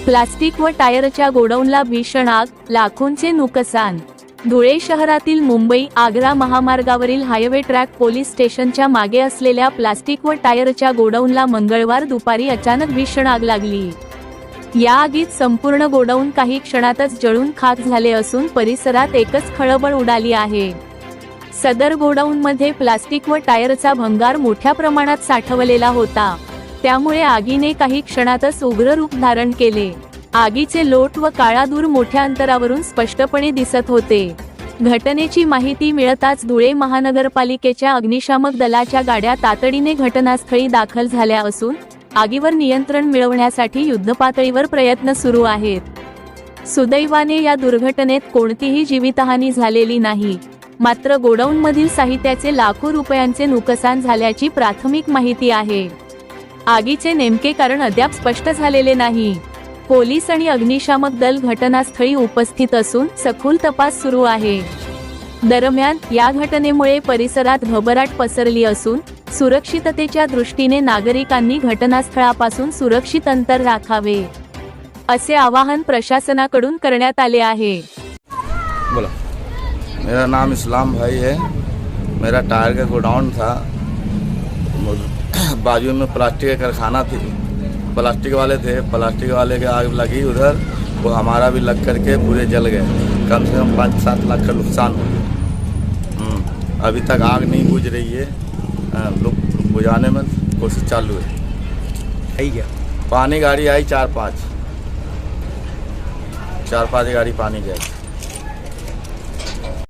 Plastic व टायरच्या गोडाऊनला भीषण आग, लाखोंचे नुकसान। धुळे शहरातील मुंबई आग्रा महामार्गावरील हायवे ट्रॅक पोलीस स्टेशनच्या मागे असलेल्या प्लास्टिक व टायरच्या गोडाऊनला मंगळवार दुपारी अचानक भीषण आग लागली। या आगीत संपूर्ण गोडाऊन काही क्षणातच जळून खाक झाले असून परिसरात एकच खळबळ उडाली आहे। सदर गोडाऊनमध्ये प्लास्टिक व टायरचा भंगार मोठ्या प्रमाणात साठवलेला होता, त्यामुळे आगीने काही क्षणातच उग्र रूप धारण केले। आगीचे लोट व काळा धूर मोठ्या अंतरावरून स्पष्टपणे दिसत होते। घटनेची माहिती मिळताच धुळे महानगरपालिकेच्या अग्निशामक दलाच्या गाड्या तातडीने घटनास्थळी दाखल झाल्या असून आगीवर नियंत्रण मिळवण्यासाठी युद्धपातळीवर प्रयत्न सुरू आहेत। सुदैवाने या दुर्घटनेत कोणतीही जीवितहानी झालेली नाही, मात्र गोडाऊनमधील साहित्याचे लाखो रुपयांचे नुकसान झाल्याची प्राथमिक माहिती आहे। आगीचे नेमके कारण अद्याप स्पष्ट झालेले नाही। पोलीस आणि अग्निशामक दल घटनास्थळी उपस्थित असून सखोल तपास सुरू आहे। दरम्यान या घटनेमुळे परिसरात घबराट पसरली असून सुरक्षिततेच्या दृष्टीने नागरिकांनी घटनास्थळापासून सुरक्षित अंतर राखावे, असे आवाहन प्रशासनाकडून करण्यात आले आहे। बोला। मेरा नाम इस्लाम भाई है। मेरा टायर का गोडाउन था, बाजू में प्लास्टिक का कारखाना थी, प्लास्टिक वाले थे। प्लास्टिक वाले के आग लगी उधर, वो हमारा भी लग करके पूरे जल गए। कम से कम 5-7 लाख का नुकसान हो गया। अभी तक आग नहीं बुझ रही है, लोग बुझाने में कोशिश चालू है। आई क्या पानी गाड़ी आई 4-5 गाड़ी पानी की आई।